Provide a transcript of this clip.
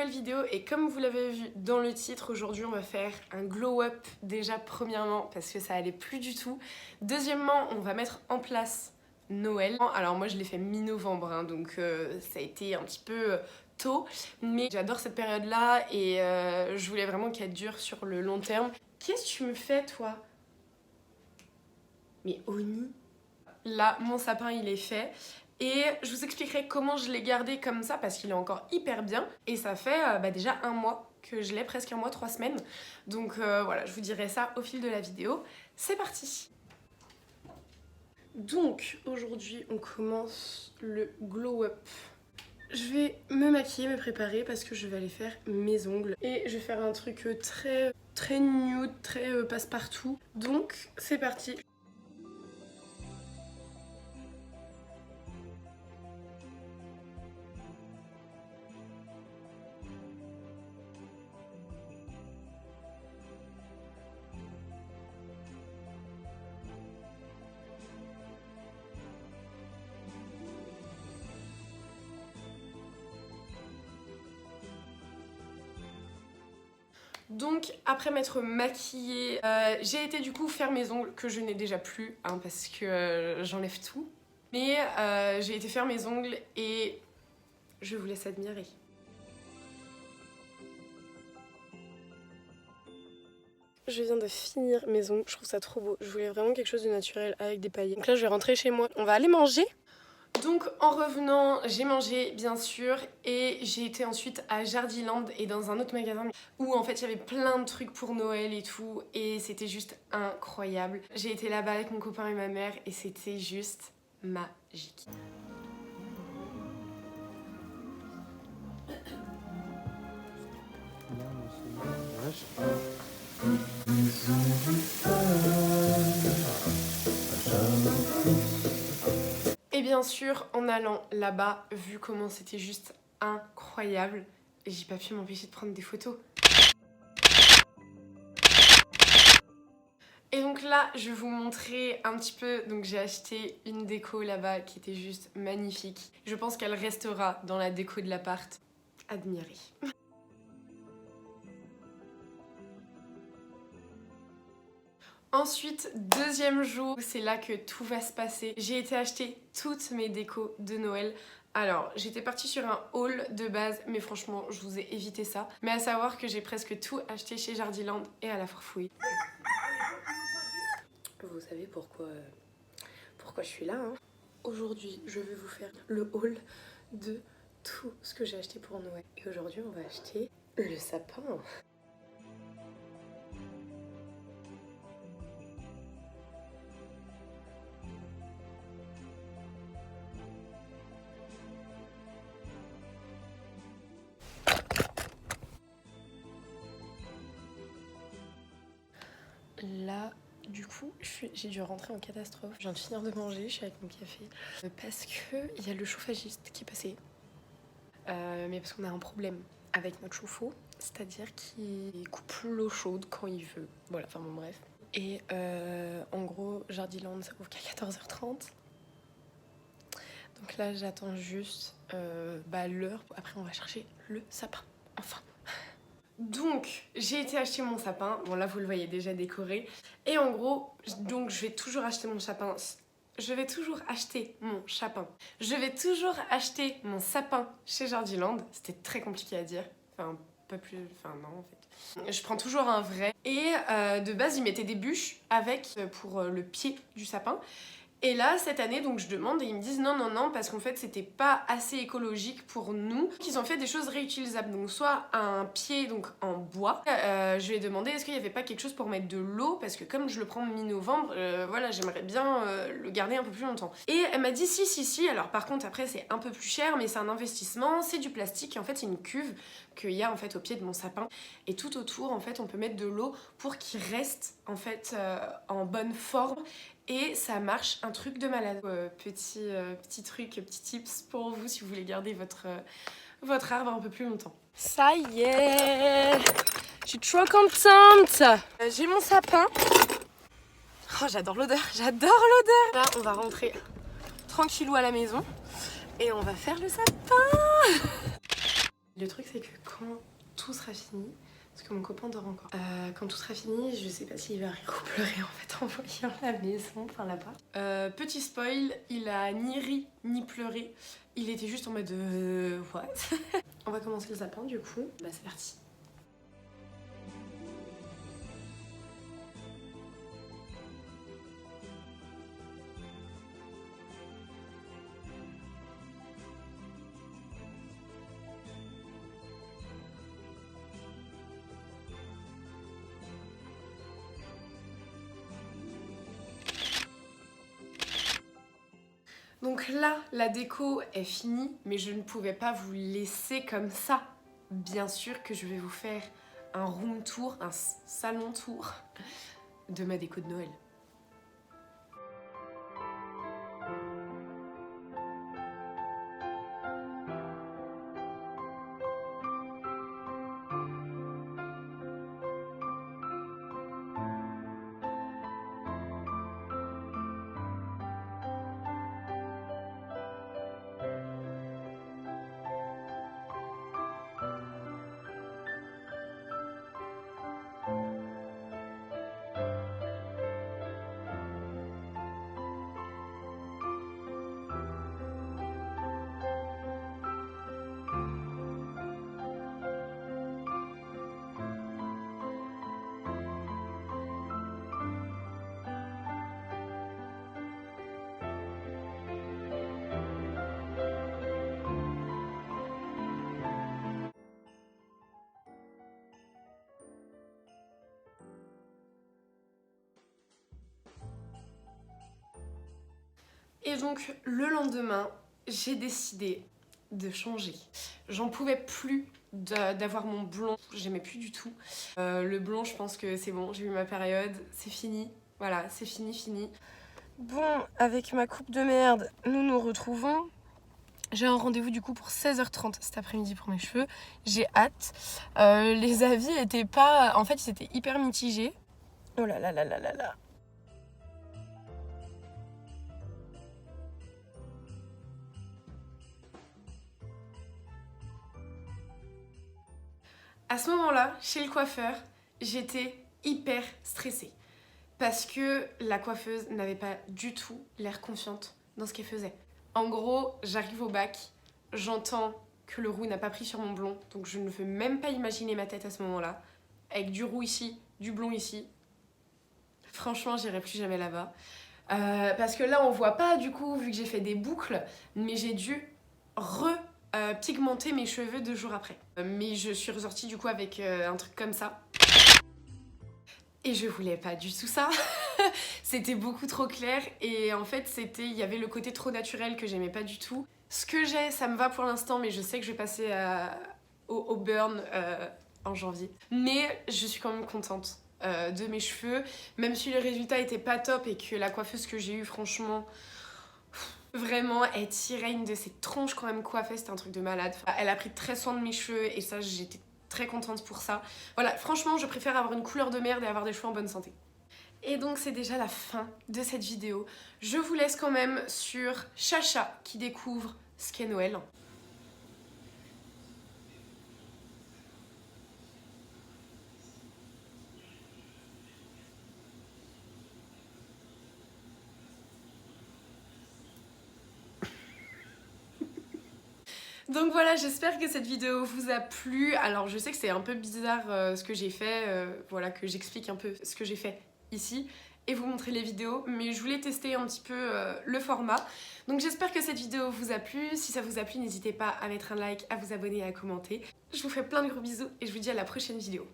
nouvelle vidéo et comme vous l'avez vu dans le titre, aujourd'hui on va faire un glow up déjà premièrement parce que ça allait plus du tout. Deuxièmement, on va mettre en place Noël. Alors moi je l'ai fait mi-novembre hein, donc ça a été un petit peu tôt mais j'adore cette période là et je voulais vraiment qu'elle dure sur le long terme. Qu'est-ce que tu me fais toi? Mais Oni. Là mon sapin il est fait. Et je vous expliquerai comment je l'ai gardé comme ça parce qu'il est encore hyper bien. Et ça fait déjà un mois que je l'ai, presque un mois, 3 semaines. Donc voilà, je vous dirai ça au fil de la vidéo. C'est parti! Donc aujourd'hui on commence le glow up. Je vais me maquiller, me préparer parce que je vais aller faire mes ongles. Et je vais faire un truc très nude, très passe-partout. Donc c'est parti! Donc après m'être maquillée, j'ai été du coup faire mes ongles que je n'ai déjà plus hein, parce que j'enlève tout. Mais j'ai été faire mes ongles et je vous laisse admirer. Je viens de finir mes ongles, je trouve ça trop beau. Je voulais vraiment quelque chose de naturel avec des paillettes. Donc là je vais rentrer chez moi, on va aller manger. Donc en revenant, j'ai mangé bien sûr et j'ai été ensuite à Jardiland et dans un autre magasin où en fait il y avait plein de trucs pour Noël et tout et c'était juste incroyable. J'ai été là-bas avec mon copain et ma mère et c'était juste magique. Et bien sûr, en allant là-bas, vu comment c'était juste incroyable, j'ai pas pu m'empêcher de prendre des photos. Et donc là, je vais vous montrer un petit peu. Donc j'ai acheté une déco là-bas qui était juste magnifique. Je pense qu'elle restera dans la déco de l'appart. Admirez. Ensuite, deuxième jour, c'est là que tout va se passer. J'ai été acheter toutes mes décos de Noël. Alors, j'étais partie sur un haul de base, mais franchement, je vous ai évité ça. Mais à savoir que j'ai presque tout acheté chez Jardiland et à la Farfouille. Vous savez pourquoi je suis là, hein. Aujourd'hui, je vais vous faire le haul de tout ce que j'ai acheté pour Noël. Et aujourd'hui, on va acheter le sapin. Là, du coup, j'ai dû rentrer en catastrophe. Je viens de finir de manger, je suis avec mon café. Parce qu'il y a le chauffagiste qui est passé. Mais parce qu'on a un problème avec notre chauffe-eau. C'est-à-dire qu'il coupe l'eau chaude quand il veut. Voilà, enfin bon bref. Et en gros, Jardiland, ça ouvre qu'à 14h30. Donc là, j'attends juste l'heure. Après, on va chercher le sapin. Enfin. Donc, j'ai été acheter mon sapin. Bon, là, vous le voyez déjà décoré. Et en gros, donc, je vais toujours acheter mon sapin. Je vais toujours acheter mon sapin. Je vais toujours acheter mon sapin chez Jardiland. C'était très compliqué à dire. Enfin, pas plus... Enfin, non, en fait. Je prends toujours un vrai. Et de base, ils mettaient des bûches avec pour le pied du sapin. Et là, cette année, donc je demande et ils me disent non, parce qu'en fait, c'était pas assez écologique pour nous. Ils ont fait des choses réutilisables, donc soit un pied donc en bois. Je lui ai demandé est-ce qu'il y avait pas quelque chose pour mettre de l'eau, parce que comme je le prends mi-novembre, voilà, j'aimerais bien le garder un peu plus longtemps. Et elle m'a dit si. Alors par contre, après, c'est un peu plus cher, mais c'est un investissement, c'est du plastique. Et en fait, c'est une cuve qu'il y a en fait au pied de mon sapin. Et tout autour, en fait, on peut mettre de l'eau pour qu'il reste en fait en bonne forme. Et ça marche, un truc de malade. Petit truc, petit tips pour vous si vous voulez garder votre arbre un peu plus longtemps. Ça y est, je suis trop contente. J'ai mon sapin. Oh, j'adore l'odeur, Là, on va rentrer tranquillou à la maison et on va faire le sapin. Le truc c'est que quand tout sera fini, parce que mon copain dort encore, quand tout sera fini, je sais pas s'il va rire ou pleurer en fait en voyant la maison, enfin là-bas. Petit spoil, il a ni ri ni pleuré, il était juste en mode what. On va commencer le sapin du coup, bah c'est parti. Donc là, la déco est finie, mais je ne pouvais pas vous laisser comme ça. Bien sûr que je vais vous faire un room tour, un salon tour de ma déco de Noël. Et donc le lendemain, j'ai décidé de changer. J'en pouvais plus d'avoir mon blond, j'aimais plus du tout. Le blond, je pense que c'est bon, j'ai eu ma période, c'est fini. Voilà, c'est fini. Bon, avec ma coupe de merde, nous nous retrouvons. J'ai un rendez-vous du coup pour 16h30 cet après-midi pour mes cheveux. J'ai hâte. Les avis étaient pas... En fait, ils étaient hyper mitigés. Oh là là là là là là. À ce moment-là, chez le coiffeur, j'étais hyper stressée. Parce que la coiffeuse n'avait pas du tout l'air confiante dans ce qu'elle faisait. En gros, j'arrive au bac, j'entends que le roux n'a pas pris sur mon blond, donc je ne veux même pas imaginer ma tête à ce moment-là. Avec du roux ici, du blond ici. Franchement, j'irai plus jamais là-bas. Parce que là, on voit pas du coup, vu que j'ai fait des boucles, mais j'ai dû pigmenter mes cheveux 2 jours après. Mais je suis ressortie du coup avec un truc comme ça. Et je voulais pas du tout ça. C'était beaucoup trop clair et en fait il y avait le côté trop naturel que j'aimais pas du tout. Ce que j'ai, ça me va pour l'instant, mais je sais que je vais passer au burn en janvier. Mais je suis quand même contente de mes cheveux, même si le résultat était pas top et que la coiffeuse que j'ai eue, franchement, vraiment, elle tirait une de ses tronches quand même coiffée, c'était un truc de malade. Elle a pris très soin de mes cheveux et ça, j'étais très contente pour ça. Voilà, franchement, je préfère avoir une couleur de merde et avoir des cheveux en bonne santé. Et donc c'est déjà la fin de cette vidéo. Je vous laisse quand même sur Chacha qui découvre ce qu'est Noël. Donc voilà, j'espère que cette vidéo vous a plu. Alors je sais que c'est un peu bizarre ce que j'ai fait, voilà, que j'explique un peu ce que j'ai fait ici et vous montrer les vidéos, mais je voulais tester un petit peu le format. Donc j'espère que cette vidéo vous a plu. Si ça vous a plu, n'hésitez pas à mettre un like, à vous abonner et à commenter. Je vous fais plein de gros bisous et je vous dis à la prochaine vidéo.